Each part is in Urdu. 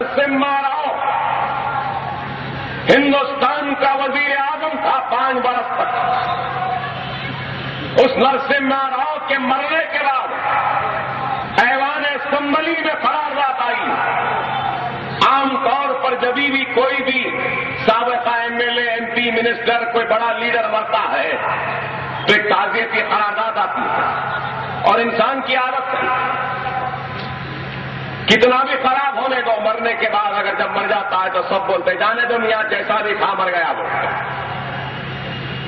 نرسمہا راؤ ہندوستان کا وزیر اعظم تھا 5 برس تک. اس نرسمہا راؤ کے مرنے کے بعد ایوان اسمبلی میں قرارداد آئی. عام طور پر جبھی بھی کوئی بھی سابقہ M L A, M P, minister, کوئی بڑا لیڈر مرتا ہے تو ایک تعزیتی قرارداد آتی ہے اور انسان کی عادت ہے کتنا بھی خراب ہونے دو، مرنے کے بعد اگر جب مر جاتا ہے تو سب بولتے جانے دو میاں جیسا بھی تھا مر گیا. وہ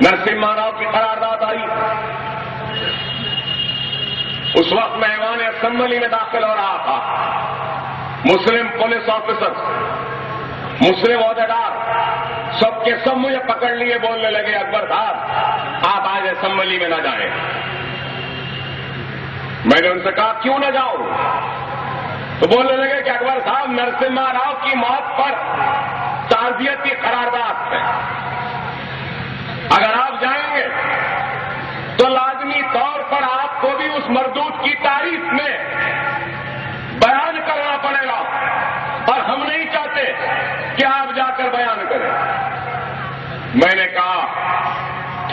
نرسمہا راؤ کی قرارداد آئی. اس وقت میں ایوان اسمبلی میں داخل ہو رہا تھا. مسلم پولیس آفیسر، مسلم عہدیدار سب کے سب مجھے پکڑ لیے، بولنے لگے اکبر صاحب آپ آج اسمبلی میں نہ جائیں. میں نے ان سے کہا کیوں نہ جاؤں؟ تو بولنے لگے کہ اکبر صاحب نرسمہا راؤ کی موت پر تعزیتی قرارداد ہے، اگر آپ جائیں گے تو لازمی طور پر آپ کو بھی اس مردود کی تعریف میں بیان کرنا پڑے گا اور ہم نہیں چاہتے کہ آپ جا کر بیان کریں. میں نے کہا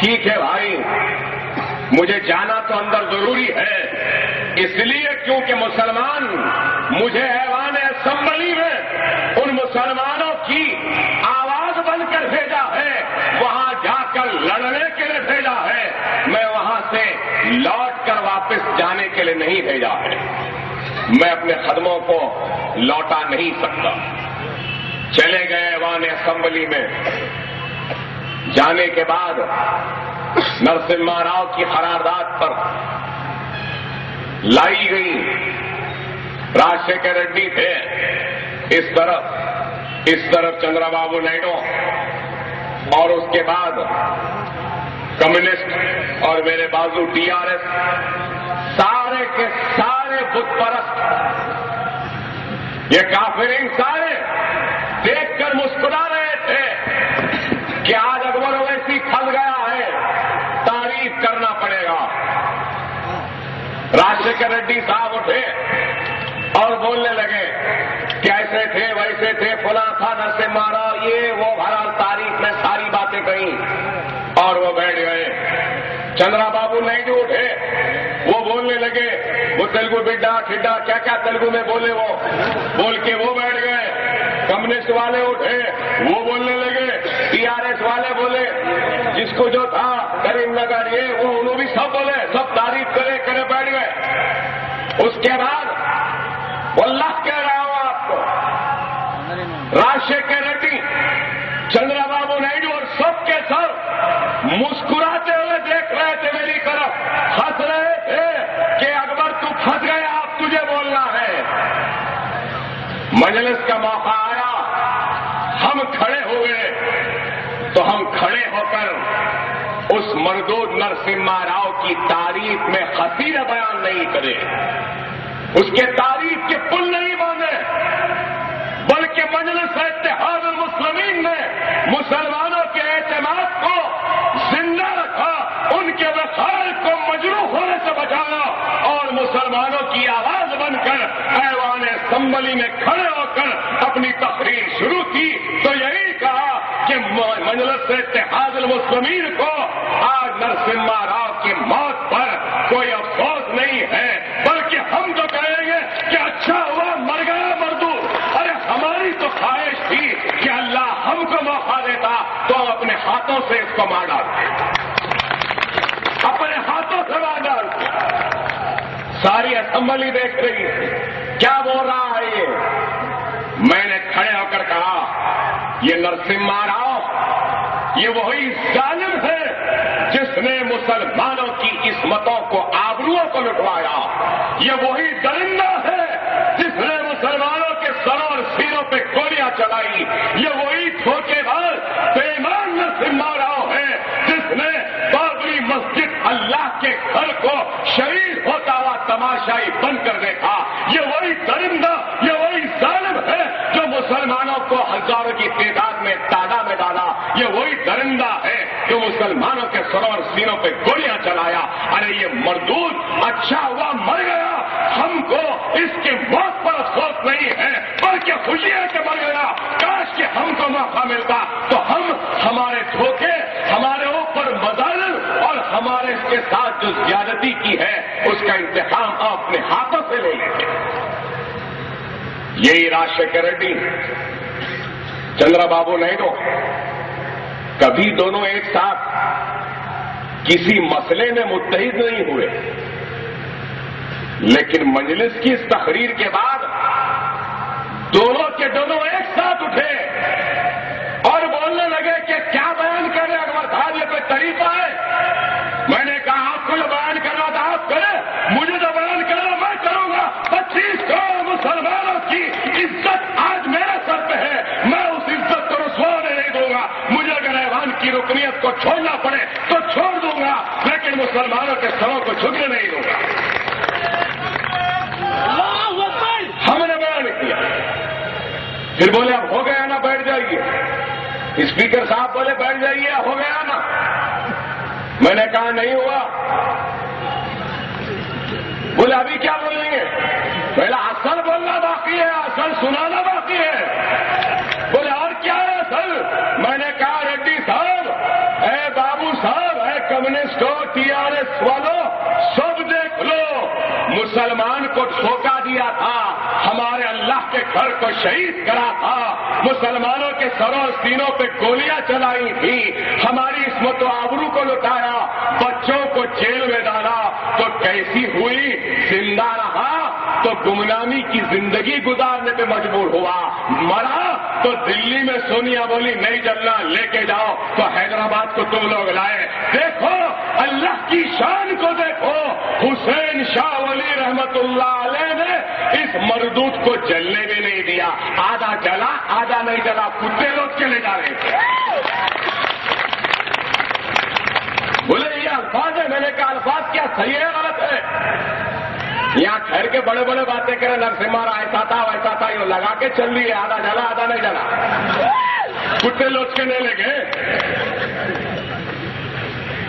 ٹھیک ہے بھائی، مجھے جانا تو اندر ضروری ہے، اس لیے کیونکہ مسلمان مجھے ایوان اسمبلی میں ان مسلمانوں کی آواز بن کر بھیجا ہے، وہاں جا کر لڑنے کے لیے بھیجا ہے، میں وہاں سے لوٹ کر واپس جانے کے لیے نہیں بھیجا ہے. میں اپنے خدموں کو لوٹا نہیں سکتا. چلے گئے ایوان اسمبلی میں. جانے کے بعد نرسمہا راؤ کی قرارداد پر لائی گئی. راجشیکھر ریڈی تھے اس طرف چندرا بابو نائیڈو، اور اس کے بعد کمیونسٹ اور میرے بازو ٹی آر ایس، سارے کے سارے بت پرست، یہ کافرین سارے دیکھ کر مسکرا رہے تھے کہ آج اکبر اویسی پھنس گیا ہے، تعریف کرنا پڑے گا. راجشیکھر ریڈی صاحب اٹھے اور بولنے لگے کہ ایسے تھے ویسے تھے، فلاں تھا نرسمہا راؤ، یہ وہ بھرا تاریخ میں ساری باتیں کہیں اور وہ بیٹھ گئے. چندرا بابو نائیڈو اٹھے، وہ بولنے لگے، وہ تیلگو بڈا ٹھڈا کیا کیا تیلگو میں بولے، وہ بول کے وہ بیٹھ گئے. کمیونسٹ والے اٹھے، وہ بولنے لگے. ٹی آر ایس والے بولے، جس کو جو تھا کریم نگر یہ وہ، انہوں بھی سب بولے، سب تعریف کرے بیٹھ گئے. اس کے بعد واللہ کہہ رہا ہوں آپ کو، راجشیکھر ریڈی، چندرا بابو نائیڈو اور سب کے سب مسکراتے ہوئے دیکھ رہے تھے میری طرف، ہنس رہے تھے کہ اکبر تو پھنس گیا، اب تجھے بولنا ہے. مجلس کا موقع آیا، ہم کھڑے ہوئے تو ہم کھڑے ہو کر اس مردود نرسمہا راؤ کی تعریف میں قصیدہ بیان نہیں کرے، اس کے تعریف کے پل نہیں باندھے، بلکہ مجلس اتحاد المسلمین نے مسلمانوں کے اعتماد کو زندہ رکھا، ان کے وقار کو مجروح ہونے سے بچانا اور مسلمانوں کی آواز بن کر ایوان اسمبلی میں کھڑے ہو کر اپنی تقریر شروع کی. تو یہی کہا کہ مجلس اتحاد المسلمین کو آج نرسمہا راؤ کی موت پر کوئی افسوس نہیں ہے، بلکہ ہم تو کہیں گے کہ اچھا ہوا مر گیا مردود. ارے ہماری تو خواہش تھی کہ اللہ ہم کو موقع دیتا تو ہم اپنے ہاتھوں سے اس کو مار ڈالتے، اپنے ہاتھوں سے مار ڈالتے. ساری اسمبلی دیکھ رہی کیا بول رہا ہے یہ. میں نے کھڑے ہو کر کہا یہ نرسمہا راؤ یہ وہی ظالم ہے جس نے مسلمانوں کی عصمتوں کو، آبروؤں کو لٹوایا. یہ وہی درندہ ہے جس نے مسلمانوں کے سروں اور سینوں پہ گولیاں چلائی. یہ وہی دھوکے باز بے ایمان نرسمہا راؤ ہے جس نے بابری مسجد اللہ کے گھر کو شہید ہوتا ہوا تماشائی بن کر دیکھا. یہ وہی درندہ، یہ وہی ظالم ہے جو مسلمانوں کو ہزاروں کی تعداد میں تادا میں ڈالا. یہ وہی درندہ ہے جو مسلمانوں کے سروں اور سینوں پہ گولیاں چلایا. ارے یہ مردود اچھا ہوا مر گیا، ہم کو اس کے موت پر افسوس نہیں ہے، کہ خوشی ہے کہ مر گیا، کاش کہ ہم کو موقع ملتا تو ہم ہمارے دھوکے، ہمارے اوپر مظالم اور ہمارے اس کے ساتھ جو زیادتی کی ہے اس کا انتقام اپنے ہاتھوں سے لے لیتے۔ یہی راجشیکھر ریڈی، چندرا بابو نائیڈو، کبھی دونوں ایک ساتھ کسی مسئلے میں متحد نہیں ہوئے، لیکن مجلس کی اس تقریر کے بعد دونوں کے دونوں ایک ساتھ اٹھے اور بولنے لگے کہ کیا بیان کریں اکبر صاحب، یہ کوئی طریقہ ہے؟ میں نے کہا آپ کو جو بیان کرنا تھا آپ کریں، مجھے جو بیان کرنا میں کروں گا۔ 25 کروڑ مسلمانوں کی عزت آج میرے سر پہ ہے، میں اس عزت کو رسوا نہیں دوں گا۔ مجھے اگر ایوان کی رکنیت کو چھوڑنا پڑے تو چھوڑ دوں گا، لیکن مسلمانوں کے سروں کو جھکنے نہیں دوں گا۔ ہم نے بیان کیا، پھر بولے اب ہو گیا نا بیٹھ جائیے۔ اسپیکر صاحب بولے بیٹھ جائیے، ہو گیا نا۔ میں نے کہا نہیں ہوا۔ بولے ابھی کیا بولیں گے؟ پہلا اصل بولنا باقی ہے، اصل سنانا باقی ہے۔ بولے اور کیا ہے اصل؟ میں نے کہا ریڈی صاحب، اے بابو صاحب، اے کمیونسٹوں، TRS والوں، سب دیکھ لو، مسلمان کو دھوکہ دیا تھا، ہمارے اللہ کے گھر کو شہید کرا تھا، مسلمانوں کے سروں سینوں پہ گولیاں چلائی تھی، ہماری عصمت و آبرو کو لٹایا، بچوں کو جیل میں ڈالا، تو کیسی ہوئی؟ زندہ رہا تو گمنامی کی زندگی گزارنے پہ مجبور ہوا، مرا تو دلی میں سونیا بولی نہیں چلنا، لے کے جاؤ، تو حیدرآباد کو تم لوگ لائے۔ دیکھو اللہ کی شان کو دیکھو، حسین شاہ ولی رحمت اللہ علیہ نے اس مردود کو جلنے بھی نہیں دیا، آدھا جلا آدھا نہیں جلا، کتے لوگ چلے جا رہے تھے۔ بولے یہ الفاظ ہے، میں نے کہا الفاظ کیا صحیح ہے غلط ہے؟ یہاں ٹھہر کے بڑے بڑے باتیں کریں، نرسمہا ایسا تھا ویسا تھا، یہ لگا کے چل رہی ہے، آدھا جلا آدھا نہیں جلا، کتے لوگ کے نہیں لگے۔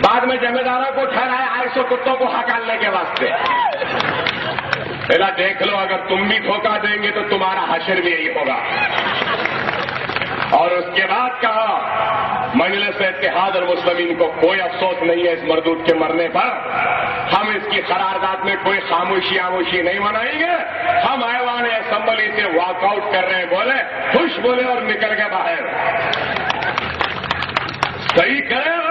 بعد میں ذمہ داروں کو ٹھہرایا 250 کتوں کو ہکالنے کے واسطے۔ پہلا دیکھ لو، اگر تم بھی دھوکہ دیں گے تو تمہارا حشر بھی یہی ہوگا۔ اور اس کے بعد کہا مجلس اتحاد المسلمین کو کوئی افسوس نہیں ہے اس مردود کے مرنے پر، ہم اس کی قرارداد میں کوئی خاموشی نہیں منائیں گے، ہم ایوان اسمبلی سے واک آؤٹ کر رہے ہیں، بولے خوش بولے اور نکل کے باہر۔ صحیح کریں